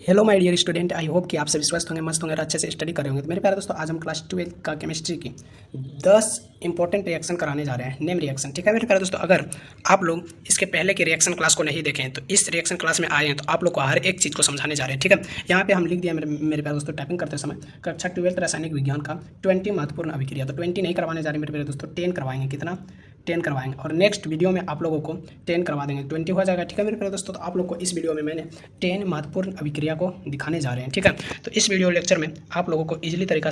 Hello my dear student, I hope कि आप सभी स्वस्थ होंगे, मस्त होंगे और अच्छे से स्टडी कर रहे होंगे। तो मेरे प्यारे दोस्तों, आज हम क्लास 12 का केमिस्ट्री की 10 इंपॉर्टेंट रिएक्शन कराने जा रहे हैं। नेम रिएक्शन, ठीक है मेरे प्यारे दोस्तों। अगर आप लोग इसके पहले की रिएक्शन क्लास को नहीं देखें तो इस रिएक्शन क्लास में आए हैं तो आप लोग को हर एक चीज़ को समझाने जा रहे हैं, ठीक है। यहाँ पे हम लिख दिया मेरे प्यारे दोस्तों, टाइपिंग करते समय कक्षा 12 रासायनिक विज्ञान का 20 महत्वपूर्ण अभिक्रिया। तो 20 नहीं करवाने जा रहे मेरे प्यारे दोस्तों, 10 करवाएंगे। कितना? 10 करवाएंगे। और नेक्स्ट वीडियो में आप लोगों को 10 करवा देंगे, 20 हो जाएगा, ठीक है मेरे प्यारे दोस्तों। तो आप लोग को इस वीडियो में मैंने 10 महत्वपूर्ण अभिक्रिया को दिखाने जा रहे हैं, ठीक है। तो इस वीडियो लेक्चर में आप लोगों को इजीली तरीका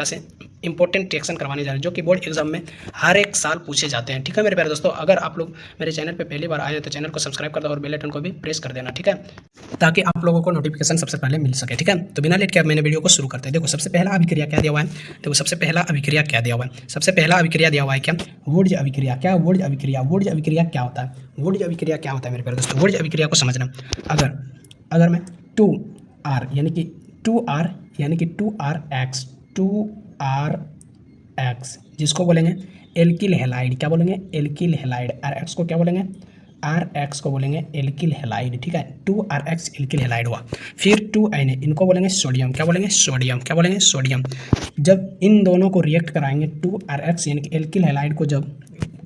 से इंपॉर्टेंट रिएक्शन करवाने जा रहे हैं, जो कि बोर्ड एग्जाम में हर एक साल पूछे जाते हैं, ठीक है मेरे प्यारे दोस्तों। अगर आप लोग मेरे चैनल पर पहली बार आए हैं तो चैनल को सब्सक्राइब कर दो और बेल आइकन को भी प्रेस कर देना, ठीक है, ताकि आप लोगों को नोटिफिकेशन सबसे पहले मिल सके, ठीक है। तो बिना लेट के अब मैंने वीडियो को शुरू करते हैं। देखो सबसे पहला अभिक्रिया क्या दिया हुआ है, सबसे पहला अभिक्रिया क्या दिया हुआ है। सबसे पहला अभिक्रिया दिया हुआ है क्या? वुर्ज अभिक्रिया। क्या? वुर्ज अभिक्रिया। वुर्ज अभिक्रिया क्या होता है? वुर्ज अभिक्रिया क्या होता है मेरे प्यारे दोस्तों? वुर्ज अभिक्रिया को समझना, अगर मैं 2R यानी कि 2RX जिसको बोलेंगे एल्किल हैलाइड। क्या बोलेंगे? Alkyl halide. RX को क्या बोलेंगे? RX को बोलेंगे एल्किल हैलाइड, ठीक है। 2RX एल्किल हैलाइड हुआ। फिर 2Na इनको बोलेंगे सोडियम। क्या बोलेंगे? सोडियम। क्या बोलेंगे? सोडियम। जब इन दोनों को रिएक्ट कराएंगे 2RX यानी कि एल्किल हैलाइड को, जब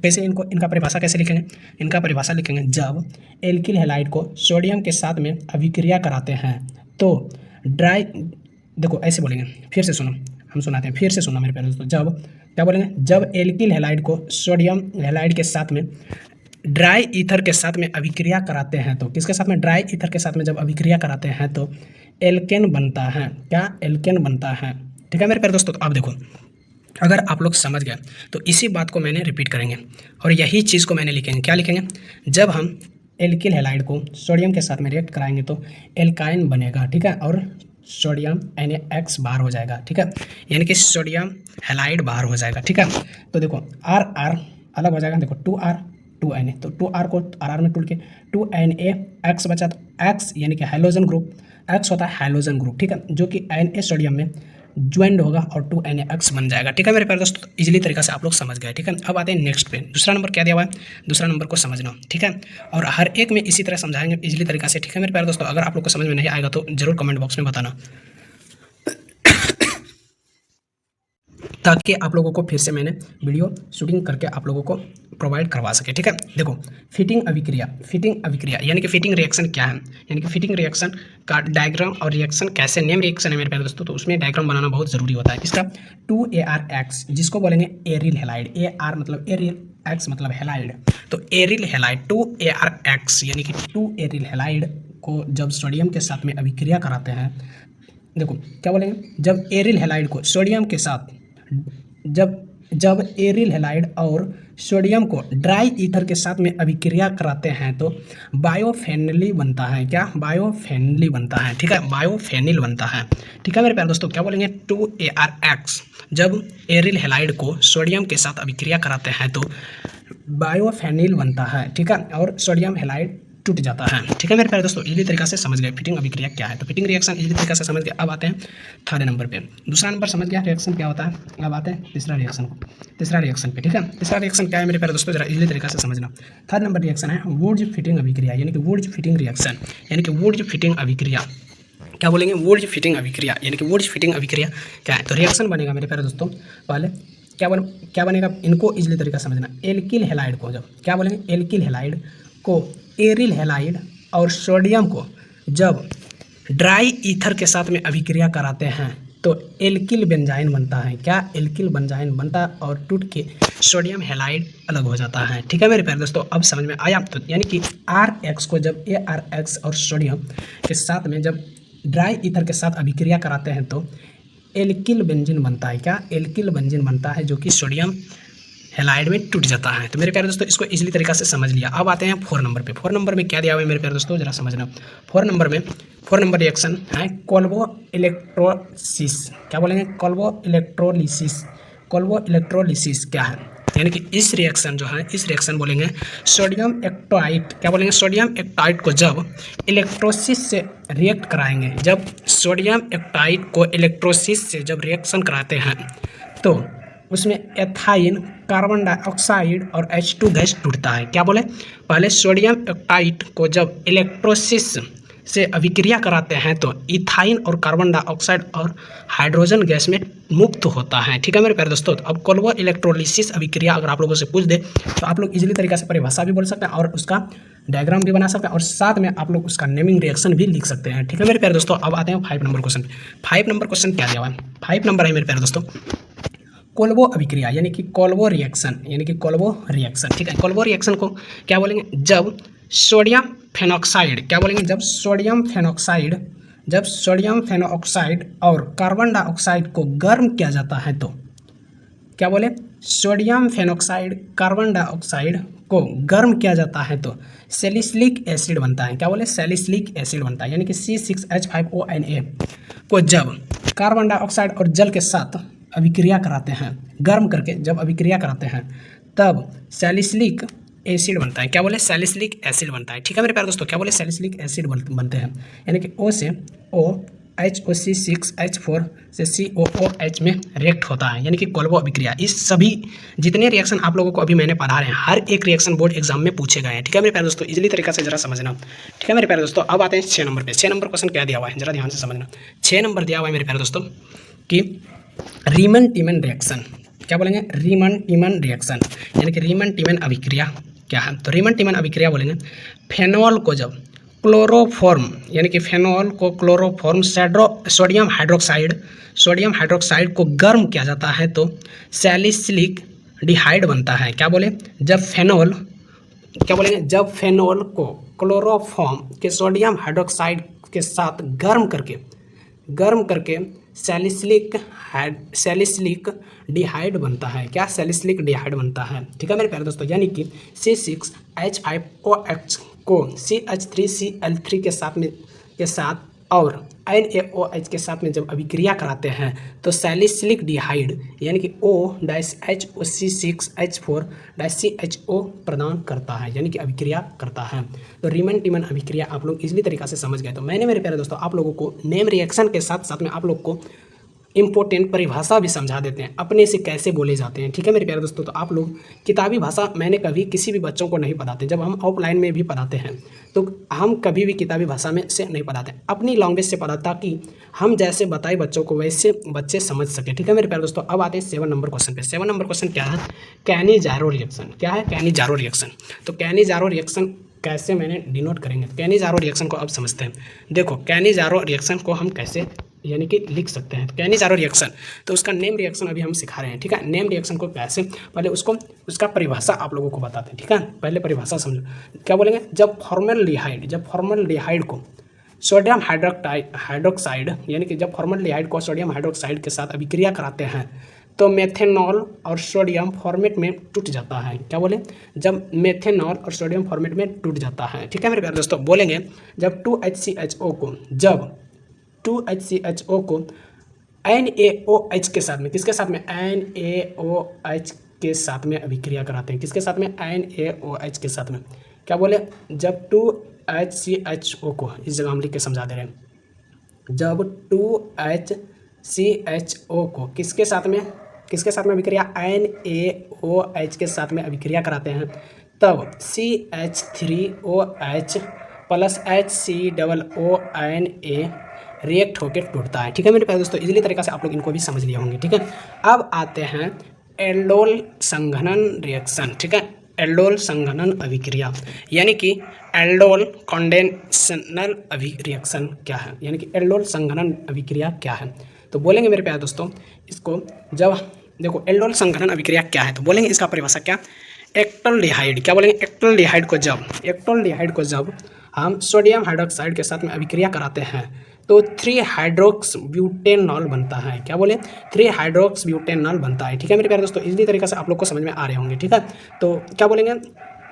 कैसे इनका परिभाषा कैसे लिखेंगे? इनका परिभाषा लिखेंगे, जब एल्किल हैलाइड को सोडियम के साथ में अभिक्रिया कराते हैं तो ड्राई, देखो ऐसे बोलेंगे, फिर से सुनो, हम सुनाते हैं, फिर से सुनो मेरे प्यारे दोस्तों। जब क्या बोलेंगे? जब एल्किल हैलाइड को सोडियम हैलाइड के साथ में ड्राई ईथर के साथ में अभिक्रिया कराते हैं तो, किसके साथ में? ड्राई ईथर के साथ में जब अभिक्रिया कराते हैं तो एल्केन बनता है। क्या? एल्केन बनता है, ठीक है मेरे प्यारे दोस्तों। तो अब देखो, अगर आप लोग समझ गए तो इसी बात को मैंने रिपीट करेंगे और यही चीज़ को मैंने लिखेंगे। क्या लिखेंगे? जब हम एल्किल हैलाइड को सोडियम के साथ में रिएक्ट कराएंगे तो एल्काइन बनेगा, ठीक है, और सोडियम NaX बाहर हो जाएगा, ठीक है, यानी कि सोडियम हैलाइड बाहर हो जाएगा, ठीक है। तो देखो R अलग हो जाएगा, देखो 2R 2Na, तो 2R को RR में टूट के 2NaX बचा, तो X यानी कि हाइड्रोजन ग्रुप, X होता है हाइड्रोजन ग्रुप, ठीक है, जो कि Na सोडियम में ज्वाइंट होगा और 2NaX बन जाएगा, ठीक है मेरे प्यारे दोस्तों। इजीली तरीका से आप लोग समझ गए, ठीक है। अब आते हैं नेक्स्ट पे। दूसरा नंबर क्या दिया हुआ है? दूसरा नंबर को समझना, ठीक है, और हर एक में इसी तरह समझाएंगे इजीली तरीका से, ठीक है मेरे प्यारे दोस्तों। अगर आप लोग को समझ में नहीं आएगा तो जरूर कमेंट बॉक्स में बताना, ताकि आप लोगों को फिर से मैंने वीडियो शूटिंग करके आप लोगों को प्रोवाइड करवा सके, ठीक है। देखो फिटिंग अभिक्रिया यानी कि फिटिंग रिएक्शन क्या है, यानी कि फिटिंग रिएक्शन का डायग्राम और रिएक्शन कैसे, नेम रिएक्शन है मेरे प्यारे दोस्तों, तो उसमें डायग्राम बनाना बहुत ज़रूरी होता है। इसका 2ARX जिसको बोलेंगे एरिल हैलाइड, AR मतलब एरिल, X मतलब हैलाइड, तो एरिल हैलाइड 2ARX यानी कि 2 एरिल हैलाइड को जब सोडियम के साथ में अभिक्रिया कराते हैं, देखो क्या बोलेंगे, जब एरिल हैलाइड को सोडियम के साथ, जब एरिल हैलाइड और सोडियम को ड्राई ईथर के साथ में अभिक्रिया कराते हैं तो बायोफेनिल बनता है। क्या? बायोफेनिल बनता है, ठीक है, बायोफेनिल बनता है, ठीक है मेरे प्यारे दोस्तों। क्या बोलेंगे? 2ARX जब एरिल हैलाइड को सोडियम के साथ अभिक्रिया कराते हैं तो बायोफेनिल बनता है, ठीक है, और सोडियम हैलाइड टूट जाता है, ठीक है मेरे प्यारे दोस्तों। इजीली तरीका से समझ गए फिटिंग अभिक्रिया क्या है, तो फिटिंग रिएक्शन इजीली तरीका से समझ गए। अब आते हैं थर्ड नंबर पे। दूसरा नंबर समझ गया रिएक्शन क्या होता है, अब आते हैं तीसरा रिएक्शन पे, ठीक है। तीसरा रिएक्शन क्या है मेरे प्यारे दोस्तों, जरा इजीली तरीका से समझना। थर्ड नंबर रिएक्शन है वुर्ज फिटिंग अभिक्रिया, यानी कि वुर्ज फिटिंग रिएक्शन, यानी कि वुर्ज फिटिंग अभिक्रिया। क्या बोलेंगे? वुर्ज फिटिंग अभिक्रिया, यानी कि वुर्ज फिटिंग अभिक्रिया क्या है। तो रिएक्शन बनेगा मेरे प्यारे दोस्तों, पहले क्या बनेगा, इनको इजीली तरीका समझना। एल्किल हैलाइड को, जब क्या बोलेंगे, एल्किल हैलाइड को एरिल हैलाइड और सोडियम को जब ड्राई ईथर के साथ में अभिक्रिया कराते हैं तो एल्किल बेंजाइन बनता है। क्या? एल्किल बेंजाइन बनता है और टूट के सोडियम हैलाइड अलग हो जाता है, ठीक है मेरे प्यारे दोस्तों। अब समझ में आया? तो यानी कि RX को जब ARX और सोडियम के साथ में जब ड्राई ईथर के साथ अभिक्रिया कराते हैं तो एल्किल बेंजीन बनता है। क्या? एल्किल बेंजीन बनता है, जो कि सोडियम हैलाइड में टूट जाता है। तो मेरे प्यारे दोस्तों इसको इजीली तरीका से समझ लिया। अब आते हैं 4 नंबर पे। 4 नंबर में क्या दिया हुआ है मेरे प्यारे दोस्तों, जरा समझना। 4 नंबर रिएक्शन है कोल्बो इलेक्ट्रोलिसिस। क्या बोलेंगे? कोल्बो इलेक्ट्रोलिसिस क्या है, यानी कि इस रिएक्शन जो है, इस रिएक्शन बोलेंगे सोडियम एक्टाइट। क्या बोलेंगे? सोडियम एक्टाइट को जब इलेक्ट्रोसिस से रिएक्ट कराएंगे, जब सोडियम एक्टाइट को इलेक्ट्रोसिस से जब रिएक्शन कराते हैं तो उसमें एथाइन, कार्बन डाइऑक्साइड और H2 गैस टूटता है। क्या बोले? पहले सोडियम एक्टाइट को जब इलेक्ट्रोसिस से अभिक्रिया कराते हैं तो इथाइन और कार्बन डाइऑक्साइड और हाइड्रोजन गैस में मुक्त होता है। ठीक है मेरे प्यारे दोस्तों, अब कोल्बो इलेक्ट्रोलिसिस अभिक्रिया अगर आप लोगों से पूछ दे तो आप लोग इजीली तरीके से परिभाषा भी बोल सकते हैं और उसका डायग्राम भी बना सकते हैं और साथ में आप लोग उसका नेमिंग रिएक्शन भी लिख सकते हैं। ठीक है मेरे प्यारे दोस्तों, अब आते हैं 5 नंबर क्वेश्चन पे। 5 नंबर क्वेश्चन क्या दिया हुआ है? 5 नंबर है मेरे प्यारे दोस्तों, कोल्बो अभिक्रिया यानी कि कोल्बो रिएक्शन, यानी कि कोल्बो रिएक्शन। ठीक है, कोल्बो रिएक्शन को क्या बोलेंगे? जब सोडियम फेनॉक्साइड, क्या बोलेंगे? जब सोडियम फेनॉक्साइड और कार्बन डाइऑक्साइड को गर्म किया जाता है तो क्या बोले? सोडियम फेनॉक्साइड कार्बन डाइऑक्साइड को गर्म किया जाता है तो सैलिसिलिक एसिड बनता है। क्या बोले? सैलिसिलिक एसिड बनता है, यानी कि C6H5ONA को जब कार्बन डाइऑक्साइड और जल के साथ अभिक्रिया कराते हैं, गर्म करके जब अभिक्रिया कराते हैं तब सैलिसिलिक एसिड बनता है। क्या बोले? सैलिसिलिक एसिड बनता है। ठीक है मेरे प्यारे दोस्तों, क्या बोले? सैलिसिलिक एसिड बनते हैं, यानी कि O से OH और C6H4 से COOH में रिएक्ट होता है, यानी कि कोल्बो अभिक्रिया। इस सभी जितने रिएक्शन आप लोगों को अभी मैंने पढ़ा रहे हैं, हर एक रिएक्शन बोर्ड एग्जाम में पूछे गए हैं। ठीक है मेरे प्यारे दोस्तों, इजीली तरीका से जरा समझना। ठीक है मेरे प्यारे दोस्तों, अब आते हैं 6 नंबर पे। 6 नंबर क्वेश्चन क्या दिया हुआ है, जरा ध्यान से समझना। 6 नंबर दिया हुआ है मेरे प्यारे दोस्तों कि रीमन टीमन रिएक्शन, क्या बोलेंगे? रीमन टीमन रिएक्शन, यानी कि रीमन टीमन अभिक्रिया क्या है? तो रीमन टीमन अभिक्रिया बोलेंगे फेनॉल को जब क्लोरोफॉर्म, यानी कि फेनॉल को क्लोरोफॉर्म सोडियम हाइड्रोक्साइड को गर्म किया जाता है तो सैलिसिलिक डिहाइड बनता है। क्या बोले? जब फेनॉल, क्या बोलेंगे? जब फेनॉल को क्लोरोफॉर्म के सोडियम हाइड्रोक्साइड के साथ गर्म करके सैलिसिलिक डिहाइड बनता है। क्या? सैलिसिलिक डिहाइड बनता है। ठीक है मेरे प्यारे दोस्तों, यानी कि C6H5OH को CH3Cl3 के साथ और NaOH के साथ में जब अभिक्रिया कराते हैं तो सैलिसिलिक डिहाइड यानी कि OHOC6H4CHO प्रदान करता है, यानी कि अभिक्रिया करता है। तो रीमन टीमन अभिक्रिया आप लोग इजीली तरीका से समझ गए। तो मैंने मेरे प्यारे दोस्तों आप लोगों को नेम रिएक्शन के साथ साथ में आप लोग को इंपॉर्टेंट परिभाषा भी समझा देते हैं, अपने से कैसे बोले जाते हैं। ठीक है मेरे प्यारे दोस्तों, तो आप लोग किताबी भाषा मैंने कभी किसी भी बच्चों को नहीं पढ़ाते। जब हम ऑफलाइन में भी पढ़ाते हैं तो हम कभी भी किताबी भाषा में से नहीं पढ़ाते, अपनी लैंग्वेज से पढ़ाते ताकि हम जैसे बताए बच्चों को वैसे बच्चे समझ सके। ठीक है मेरे प्यारे दोस्तों, अब आते हैं 7 नंबर क्वेश्चन पे। 7 नंबर क्वेश्चन क्या है? Cannizzaro reaction. क्या है? Cannizzaro reaction. तो कैनिजारो रिएक्शन कैसे मैंने डिनोट करेंगे? कैनिजारो रिएक्शन को अब समझते हैं। देखो कैनिजारो रिएक्शन को हम कैसे यानी कि लिख सकते हैं। कैनिजारो रिएक्शन, तो उसका नेम रिएक्शन अभी हम सिखा रहे हैं। ठीक है, नेम रिएक्शन को कैसे, पहले उसका परिभाषा आप लोगों को बताते हैं। ठीक है, पहले परिभाषा समझो। क्या बोलेंगे? जब फॉर्मल्डिहाइड को सोडियम हाइड्रोक्साइड यानी कि जब फॉर्मल्डिहाइड को सोडियम हाइड्रोक्साइड के साथ अभिक्रिया कराते हैं तो मेथेनॉल और सोडियम फॉर्मेट में टूट जाता है। क्या बोले? जब मेथेनॉल और सोडियम फॉर्मेट में टूट जाता है। ठीक है मेरे प्यारे दोस्तों, बोलेंगे जब 2HCHO को NaOH के साथ में, किसके साथ में? NaOH के साथ में अभिक्रिया कराते हैं। किसके साथ में? NaOH के साथ में। क्या बोले? जब 2HCHO को, इस जगह हम लिख के समझा दे रहे हैं, जब 2HCHO को किसके साथ में अभिक्रिया? NaOH के साथ में अभिक्रिया कराते हैं तब CH3OH प्लस HCOONA रिएक्ट होकर टूटता है। ठीक है मेरे प्यारे दोस्तों, इजीली तरीका से आप लोग इनको भी समझ लिए होंगे। ठीक है, अब आते हैं एल्डोल संघनन रिएक्शन। ठीक है, एल्डोल संघनन अभिक्रिया यानी कि एल्डोल कॉन्डेंशनल रिएक्शन क्या है, यानी कि एल्डोल संघनन अभिक्रिया क्या है? तो बोलेंगे मेरे प्यारे दोस्तों, इसको जब देखो एल्डोल संघनन अभिक्रिया क्या है तो बोलेंगे इसका परिभाषा क्या? एक्टल्डिहाइड। क्या बोलेंगे? एक्टल्डिहाइड को जब हम सोडियम हाइड्रोक्साइड के साथ में अभिक्रिया कराते हैं तो 3-हाइड्रोक्सब्यूटेनॉल बनता है। क्या बोले? 3-हाइड्रोक्सब्यूटेनॉल बनता है। ठीक है मेरे प्यारे दोस्तों, इसी तरीके से आप लोग को समझ में आ रहे होंगे। ठीक है, तो क्या बोलेंगे?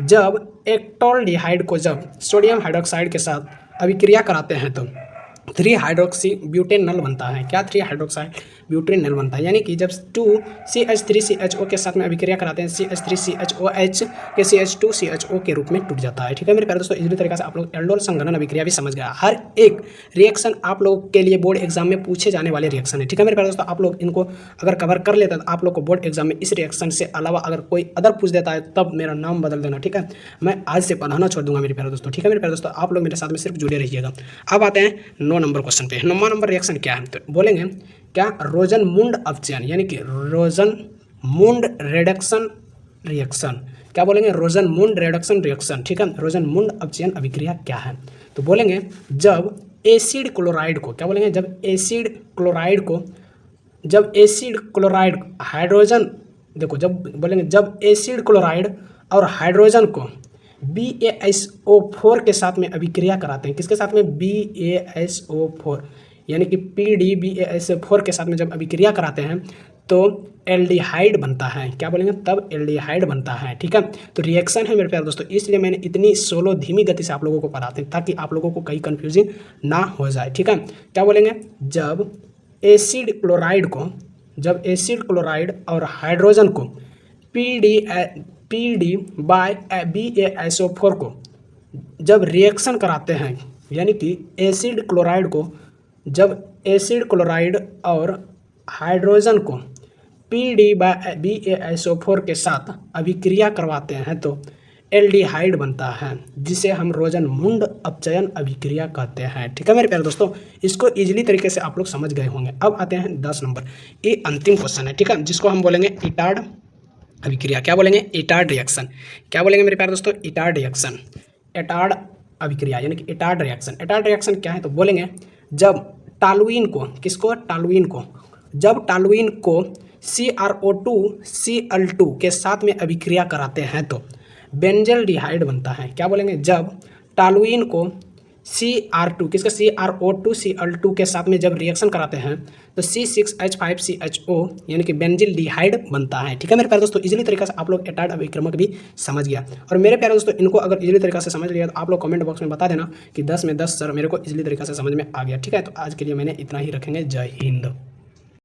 जब एक्टल्डिहाइड को जब सोडियम हाइड्रोक्साइड के साथ अभिक्रिया कराते हैं तो 3 हाइड्रोक्सी ब्यूटेनॉल बनता है। क्या 3 हाइड्रोक्साइड ब्यूटेनॉल बनता है, यानी कि जब 2CH3CHO के साथ में अभिक्रिया कराते हैं CH3CHOH के CH2CHO के रूप में टूट जाता है। ठीक है मेरे प्यारे दोस्तों, इसी तरीके से आप लोग एल्डोल संघनन अभिक्रिया भी समझ गया। हर एक रिएक्शन आप लोग के लिए बोर्ड एग्जाम में पूछे जाने वाले रिएक्शन है। ठीक है मेरे प्यारे दोस्तों, आप लोग इनको अगर कवर कर लेते हैं तो आप लोग को बोर्ड एग्जाम में इस रिएक्शन से अलावा अगर कोई अदर पूछ देता है तब मेरा नाम बदल देना। ठीक है, मैं आज से पढ़ाना छोड़ दूंगा मेरे प्यारे दोस्तों। ठीक है मेरे प्यारे दोस्तों, आप लोग मेरे साथ में सिर्फ जुड़े रहिएगा। अब आते हैं 9 नंबर क्वेश्चन पे। 9वां नंबर रिएक्शन क्या है, तो बोलेंगे क्या रोजनमुंड अपचयन, यानी कि रोजनमुंड रिडक्शन रिएक्शन। क्या बोलेंगे, रोजनमुंड रिडक्शन रिएक्शन। ठीक है, रोजनमुंड अपचयन अभिक्रिया क्या है, तो बोलेंगे जब एसिड क्लोराइड को, क्या बोलेंगे, जब एसिड क्लोराइड हाइड्रोजन, देखो जब बोलेंगे जब एसिड क्लोराइड और हाइड्रोजन को BaSO4 के साथ में अभिक्रिया कराते हैं। किसके साथ में, BaSO4, यानी कि PDBaSO4 के साथ में जब अभिक्रिया कराते हैं तो एल्डिहाइड बनता है। क्या बोलेंगे, तब एल्डिहाइड बनता है। ठीक है, तो रिएक्शन है मेरे प्यारे दोस्तों, इसलिए मैंने इतनी स्लो धीमी गति से आप लोगों को पढ़ाते हैं ताकि आप लोगों को कहीं कंफ्यूजिंग ना हो जाए। ठीक है, क्या बोलेंगे, जब एसिड क्लोराइड और हाइड्रोजन को BaSO4 को जब रिएक्शन कराते हैं, यानी कि एसिड क्लोराइड और हाइड्रोजन को BaSO4 के साथ अभिक्रिया करवाते हैं तो एल्डिहाइड बनता है, जिसे हम रोजनमुंड अपचयन अभिक्रिया कहते हैं। ठीक है मेरे प्यारे दोस्तों, इसको इजीली तरीके से आप लोग समझ गए होंगे। अब आते हैं 10 नंबर, ये अंतिम क्वेश्चन है। ठीक है, जिसको हम बोलेंगे इटार्ड अभिक्रिया। क्या बोलेंगे, इटार्ड रिएक्शन। क्या बोलेंगे मेरे प्यारे दोस्तों, इटार्ड रिएक्शन, इटार्ड अभिक्रिया, यानी कि इटार्ड रिएक्शन। इटार्ड रिएक्शन क्या है, तो बोलेंगे जब टॉलुइन को, किसको, टॉलुइन को, जब टॉलुइन को CrO2Cl2 के साथ में अभिक्रिया कराते हैं तो बेंजल्डिहाइड बनता है। क्या बोलेंगे, जब टॉलुइन को CR2, किसका, CrO2Cl2 के साथ में जब रिएक्शन कराते हैं तो C6H5CHO यानी कि बेंजिल्डिहाइड बनता है। ठीक है मेरे प्यारे दोस्तों, इजीली तरीके से आप लोग इटार्ड अभिक्रमक भी समझ गया। और मेरे प्यारे दोस्तों, इनको अगर इजीली तरीके से समझ लिया तो आप लोग कमेंट बॉक्स में बता देना कि 10 में 10 सर मेरे को इजीली तरीके से समझ में आ गया। ठीक है, तो आज के लिए मैंने इतना ही रखेंगे। जय हिंद।